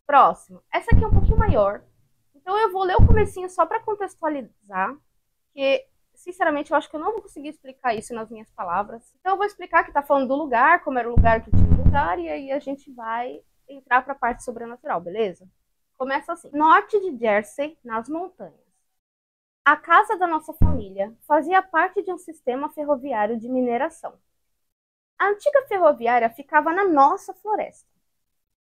Próximo. Essa aqui é um pouquinho maior. Então eu vou ler o comecinho só para contextualizar, porque, sinceramente, eu acho que eu não vou conseguir explicar isso nas minhas palavras. Então eu vou explicar que tá falando do lugar, como era o lugar que tinha o lugar, e aí a gente vai entrar para a parte sobrenatural, beleza? Começa assim. Norte de Jersey, nas montanhas. A casa da nossa família fazia parte de um sistema ferroviário de mineração. A antiga ferroviária ficava na nossa floresta.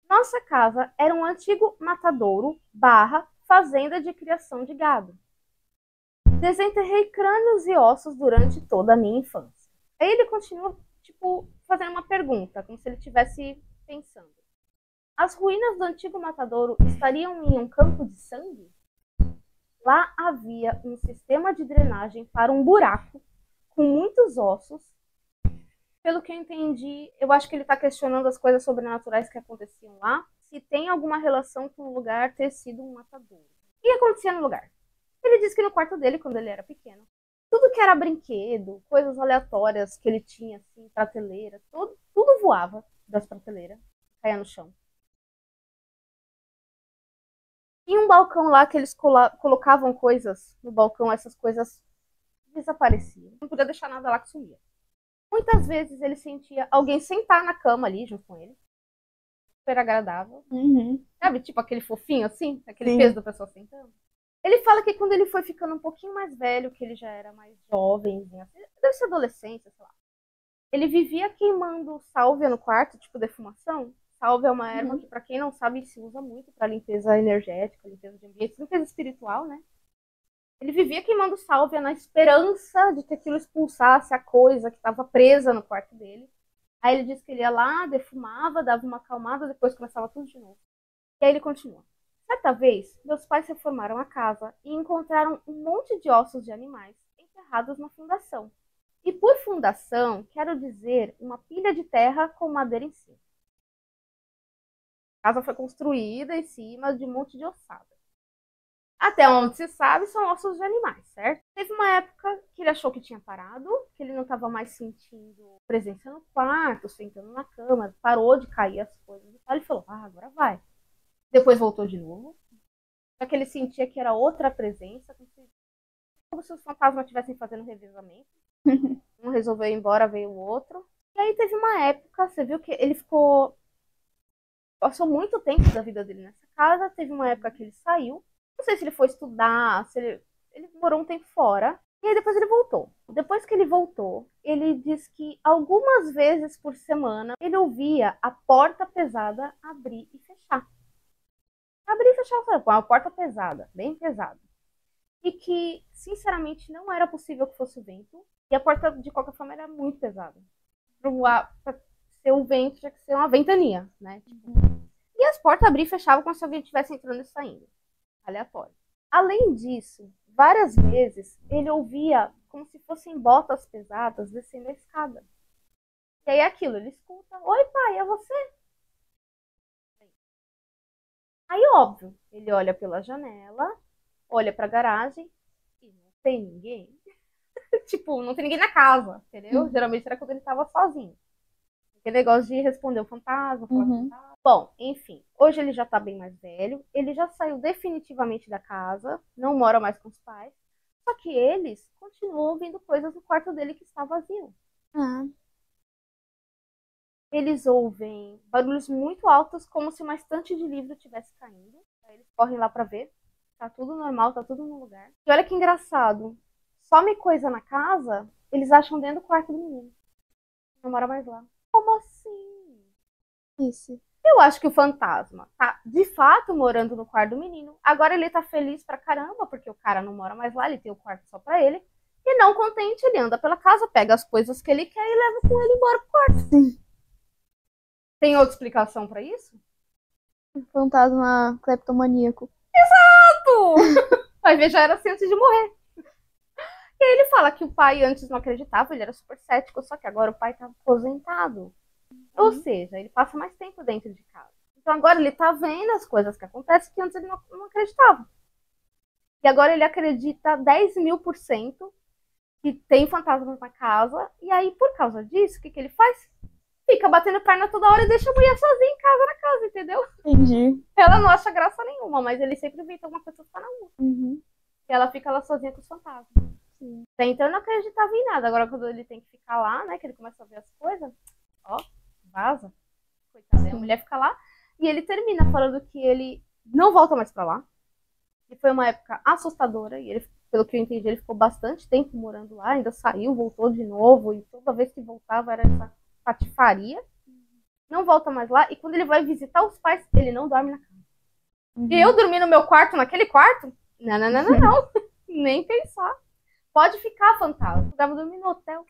Nossa casa era um antigo matadouro / fazenda de criação de gado. Desenterrei crânios e ossos durante toda a minha infância. Aí ele continua, fazendo uma pergunta, como se ele estivesse pensando. As ruínas do antigo matadouro estariam em um campo de sangue? Lá havia um sistema de drenagem para um buraco com muitos ossos. Pelo que eu entendi, eu acho que ele está questionando as coisas sobrenaturais que aconteciam lá, se tem alguma relação com o lugar ter sido um matadouro. O que acontecia no lugar? Ele disse que no quarto dele, quando ele era pequeno, tudo que era brinquedo, coisas aleatórias que ele tinha, assim, prateleira, tudo voava das prateleiras, caía no chão. E um balcão lá que eles colocavam coisas no balcão, essas coisas desapareciam. Não podia deixar nada lá que sumia. Muitas vezes ele sentia alguém sentar na cama ali junto com ele. Super agradável. Sabe, tipo aquele fofinho assim? Aquele peso da pessoa sentando. Ele fala que quando ele foi ficando um pouquinho mais velho, que ele já era mais jovem, assim, deve ser adolescente, sei lá. Ele vivia queimando sálvia no quarto, tipo defumação. Sálvia é uma erva que, pra quem não sabe, se usa muito pra limpeza energética, limpeza de ambiente, limpeza espiritual, né? Ele vivia queimando sálvia na esperança de que aquilo expulsasse a coisa que estava presa no quarto dele. Aí ele disse que ele ia lá, defumava, dava uma acalmada, depois começava tudo de novo. E aí ele continua. Certa vez, meus pais reformaram a casa e encontraram um monte de ossos de animais enterrados na fundação. E por fundação, quero dizer uma pilha de terra com madeira em cima. A casa foi construída em cima de um monte de ossada. Até onde se sabe, são ossos de animais, certo? Teve uma época que ele achou que tinha parado, que ele não estava mais sentindo presença no quarto, sentando na cama, parou de cair as coisas. Ele falou, agora vai. Depois voltou de novo. Só que ele sentia que era outra presença, como se os fantasmas estivessem fazendo revezamento. Um resolveu ir embora, veio o outro. E aí teve uma época, você viu que ele passou muito tempo da vida dele nessa casa. Teve uma época que ele saiu. Não sei se ele foi estudar, se ele morou um tempo fora. E aí depois ele voltou. Depois que ele voltou, ele diz que algumas vezes por semana ele ouvia a porta pesada abrir e fechar. Abrir e fechar, com a porta pesada, bem pesada. E que, sinceramente, não era possível que fosse o vento. E a porta, de qualquer forma, era muito pesada. Pra ser o vento, tinha que ser uma ventania, né? E as portas abriam e fechavam como se alguém estivesse entrando e saindo. Aleatório. Além disso, várias vezes ele ouvia como se fossem botas pesadas descendo a escada. E aí aquilo, ele escuta, oi pai, é você? Aí óbvio, ele olha pela janela, olha pra garagem e não tem ninguém. Tipo, não tem ninguém na casa, entendeu? Geralmente era quando ele tava sozinho. Aquele negócio de responder o fantasma, falar com o fantasma. Bom, enfim, hoje ele já tá bem mais velho, ele já saiu definitivamente da casa, não mora mais com os pais, só que eles continuam ouvindo coisas no quarto dele que está vazio. Eles ouvem barulhos muito altos, como se uma estante de livro estivesse caindo. Aí eles correm lá pra ver, tá tudo normal, tá tudo no lugar. E olha que engraçado, some coisa na casa, eles acham dentro do quarto do menino. Não mora mais lá. Como assim? Isso. Eu acho que o fantasma tá de fato morando no quarto do menino. Agora ele tá feliz pra caramba, porque o cara não mora mais lá, ele tem o quarto só pra ele. E não contente, ele anda pela casa, pega as coisas que ele quer e leva com ele embora pro quarto. Sim. Tem outra explicação pra isso? Fantasma cleptomaníaco. Vai ver, já era assim antes de morrer. E aí ele fala que o pai antes não acreditava, ele era super cético, só que agora o pai tá aposentado. Ou seja, ele passa mais tempo dentro de casa. Então agora ele tá vendo as coisas que acontecem que antes ele não acreditava. E agora ele acredita 10.000% que tem fantasmas na casa. E aí, por causa disso, o que ele faz? fica batendo perna toda hora e deixa a mulher sozinha em casa, na casa, entendeu? Entendi. Ela não acha graça nenhuma, mas ele sempre inventa alguma coisa pra ficar na rua. Uhum. E ela fica lá sozinha com os fantasmas. Sim. Até então eu não acreditava em nada. Agora quando ele tem que ficar lá, né, que ele começa a ver as coisas, ó, vaza. Coitada, aí a mulher fica lá e ele termina falando que ele não volta mais pra lá. E foi uma época assustadora e ele, pelo que eu entendi, ele ficou bastante tempo morando lá, ainda saiu, voltou de novo e toda vez que voltava era essa patifaria. Não volta mais lá e quando ele vai visitar os pais, ele não dorme na cama. E eu dormi no meu quarto, naquele quarto? Não. Nem pensar. Pode ficar, fantasma. Eu tava dormindo no hotel.